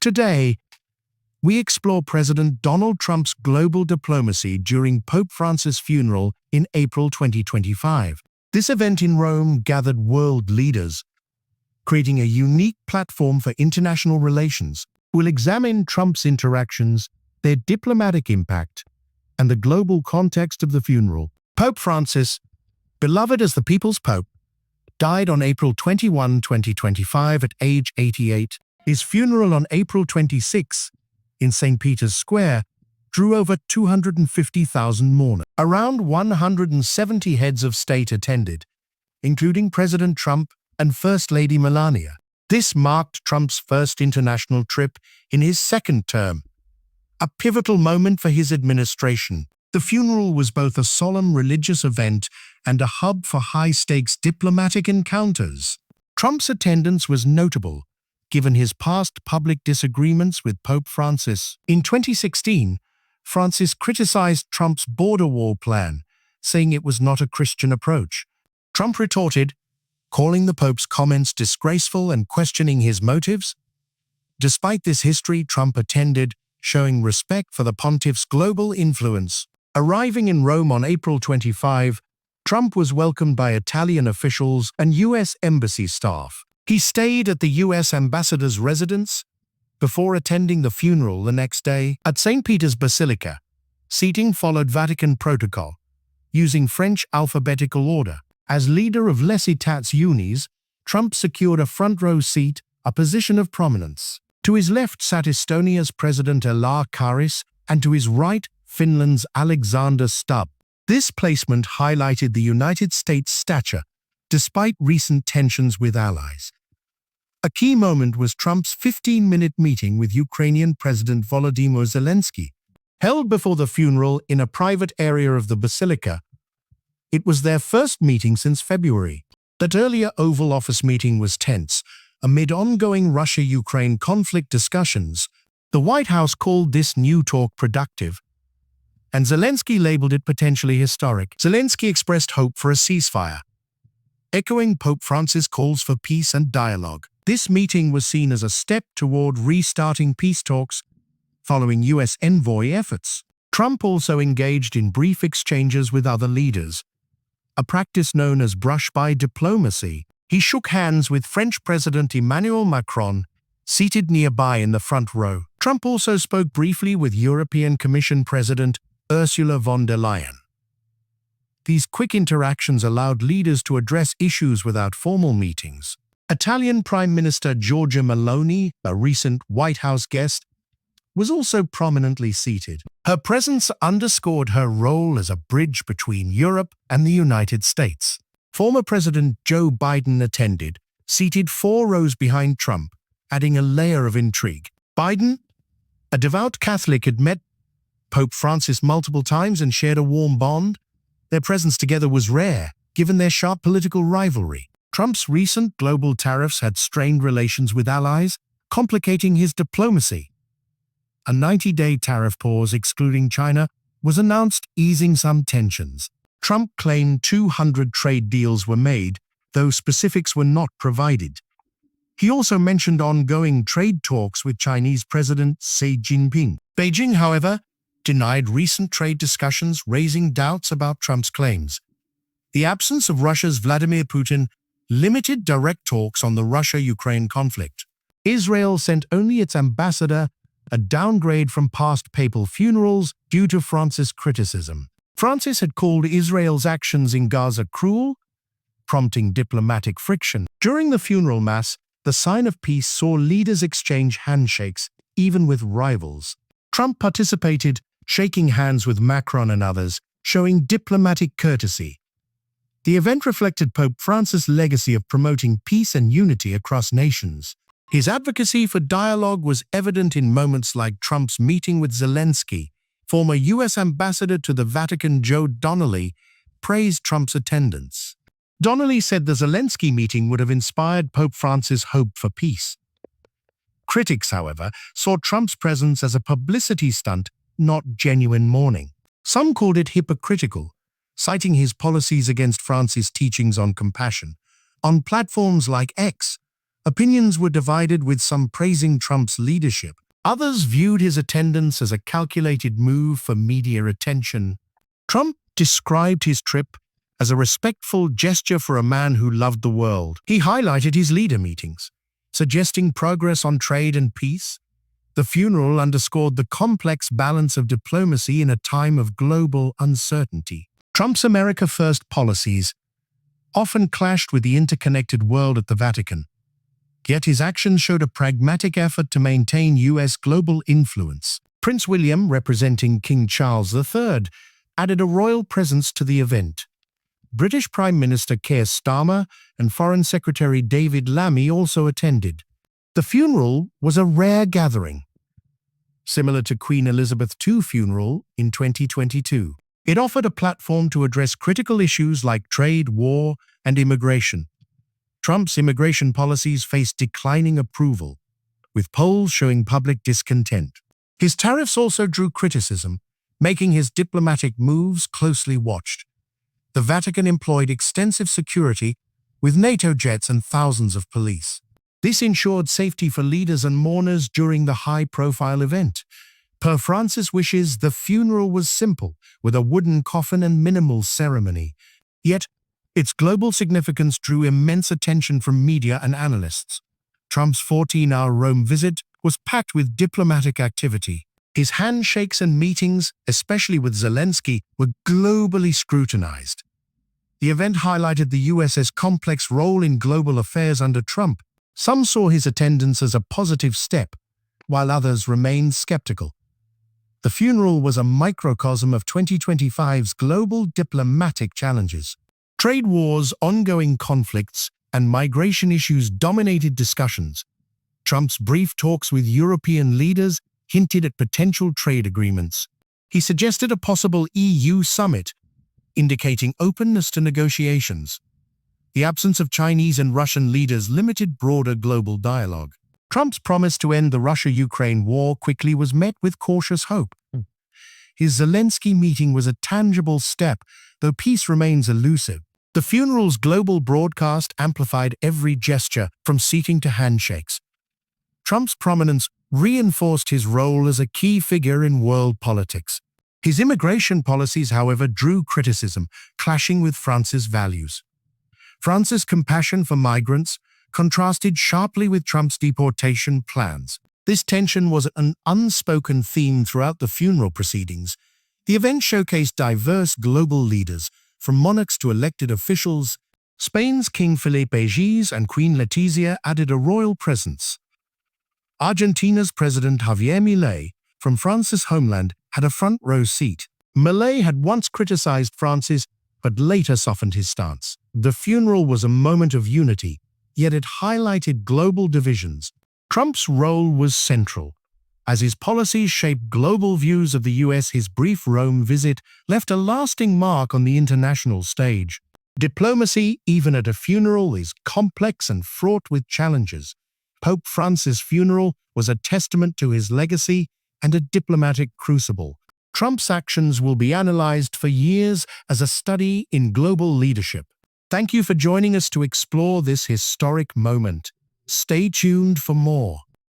Today, we explore President Donald Trump's global diplomacy during Pope Francis' funeral in April 2025. This event in Rome gathered world leaders, creating a unique platform for international relations. We'll examine Trump's interactions, their diplomatic impact, and the global context of the funeral. Pope Francis, beloved as the People's Pope, died on April 21, 2025 at age 88. His funeral on April 26 in St. Peter's Square drew over 250,000 mourners. Around 170 heads of state attended, including President Trump and First Lady Melania. This marked Trump's first international trip in his second term, a pivotal moment for his administration. The funeral was both a solemn religious event and a hub for high-stakes diplomatic encounters. Trump's attendance was notable, given his past public disagreements with Pope Francis. In 2016, Francis criticized Trump's border wall plan, saying it was not a Christian approach. Trump retorted, calling the Pope's comments disgraceful and questioning his motives. Despite this history, Trump attended, showing respect for the pontiff's global influence. Arriving in Rome on April 25, Trump was welcomed by Italian officials and U.S. embassy staff. He stayed at the U.S. ambassador's residence before attending the funeral the next day. At St. Peter's Basilica, seating followed Vatican protocol, using French alphabetical order. As leader of Les Etats Unis, Trump secured a front-row seat, a position of prominence. To his left sat Estonia's President Ela Karis, and to his right, Finland's Alexander Stubb. This placement highlighted the United States' stature, despite recent tensions with allies. A key moment was Trump's 15-minute meeting with Ukrainian President Volodymyr Zelensky. Held before the funeral in a private area of the Basilica, it was their first meeting since February. That earlier Oval Office meeting was tense. Amid ongoing Russia-Ukraine conflict discussions, the White House called this new talk productive, and Zelensky labeled it potentially historic. Zelensky expressed hope for a ceasefire, echoing Pope Francis' calls for peace and dialogue. This meeting was seen as a step toward restarting peace talks following U.S. envoy efforts. Trump also engaged in brief exchanges with other leaders, a practice known as brush-by diplomacy. He shook hands with French President Emmanuel Macron, seated nearby in the front row. Trump also spoke briefly with European Commission President Ursula von der Leyen. These quick interactions allowed leaders to address issues without formal meetings. Italian Prime Minister Giorgia Meloni, a recent White House guest, was also prominently seated. Her presence underscored her role as a bridge between Europe and the United States. Former President Joe Biden attended, seated 4 rows behind Trump, adding a layer of intrigue. Biden, a devout Catholic, had met Pope Francis multiple times and shared a warm bond. Their presence together was rare, given their sharp political rivalry. Trump's recent global tariffs had strained relations with allies, complicating his diplomacy. A 90-day tariff pause excluding China was announced, easing some tensions. Trump claimed 200 trade deals were made, though specifics were not provided. He also mentioned ongoing trade talks with Chinese President Xi Jinping. Beijing, however, denied recent trade discussions, raising doubts about Trump's claims. The absence of Russia's Vladimir Putin limited direct talks on the Russia-Ukraine conflict. Israel sent only its ambassador, a downgrade from past papal funerals due to Francis' criticism. Francis had called Israel's actions in Gaza cruel, prompting diplomatic friction. During the funeral mass, the sign of peace saw leaders exchange handshakes, even with rivals. Trump participated, shaking hands with Macron and others, showing diplomatic courtesy. The event reflected Pope Francis' legacy of promoting peace and unity across nations. His advocacy for dialogue was evident in moments like Trump's meeting with Zelensky. Former U.S. Ambassador to the Vatican Donald praised Trump's attendance. Donnelly said the Zelensky meeting would have inspired Pope Francis' hope for peace. Critics, however, saw Trump's presence as a publicity stunt, not genuine mourning. Some called it hypocritical, citing his policies against Francis' teachings on compassion. On platforms like X, Opinions were divided, with some praising Trump's leadership. Others viewed his attendance as a calculated move for media attention. Trump described his trip as a respectful gesture for a man who loved the world. He highlighted his leader meetings, suggesting progress on trade and peace. The funeral underscored the complex balance of diplomacy in a time of global uncertainty. Trump's America First policies often clashed with the interconnected world at the Vatican. Yet his actions showed a pragmatic effort to maintain U.S. global influence. Prince William, representing King Charles III, added a royal presence to the event. British Prime Minister Keir Starmer and Foreign Secretary David Lammy also attended. The funeral was a rare gathering, similar to Queen Elizabeth II's funeral in 2022. It offered a platform to address critical issues like trade, war, and immigration. Trump's immigration policies faced declining approval, with polls showing public discontent. His tariffs also drew criticism, making his diplomatic moves closely watched. The Vatican employed extensive security, with NATO jets and thousands of police. This ensured safety for leaders and mourners during the high-profile event. Per Francis' wishes, the funeral was simple, with a wooden coffin and minimal ceremony. Yet, its global significance drew immense attention from media and analysts. Trump's 14-hour Rome visit was packed with diplomatic activity. His handshakes and meetings, especially with Zelensky, were globally scrutinized. The event highlighted the US's complex role in global affairs under Trump. Some saw his attendance as a positive step, while others remained skeptical. The funeral was a microcosm of 2025's global diplomatic challenges. Trade wars, ongoing conflicts, and migration issues dominated discussions. Trump's brief talks with European leaders hinted at potential trade agreements. He suggested a possible EU summit, indicating openness to negotiations. The absence of Chinese and Russian leaders limited broader global dialogue. Trump's promise to end the Russia-Ukraine war quickly was met with cautious hope. His Zelensky meeting was a tangible step, though peace remains elusive. The funeral's global broadcast amplified every gesture, from seating to handshakes. Trump's prominence reinforced his role as a key figure in world politics. His immigration policies, however, drew criticism, clashing with France's values. France's compassion for migrants contrasted sharply with Trump's deportation plans. This tension was an unspoken theme throughout the funeral proceedings. The event showcased diverse global leaders, from monarchs to elected officials. Spain's King Felipe VI and Queen Letizia added a royal presence. Argentina's President Javier Milei, from France's homeland, had a front-row seat. Milei had once criticized Francis, but later softened his stance. The funeral was a moment of unity, yet it highlighted global divisions. Trump's role was central. As his policies shaped global views of the US, his brief Rome visit left a lasting mark on the international stage. Diplomacy, even at a funeral, is complex and fraught with challenges. Pope Francis' funeral was a testament to his legacy and a diplomatic crucible. Trump's actions will be analyzed for years as a study in global leadership. Thank you for joining us to explore this historic moment. Stay tuned for more.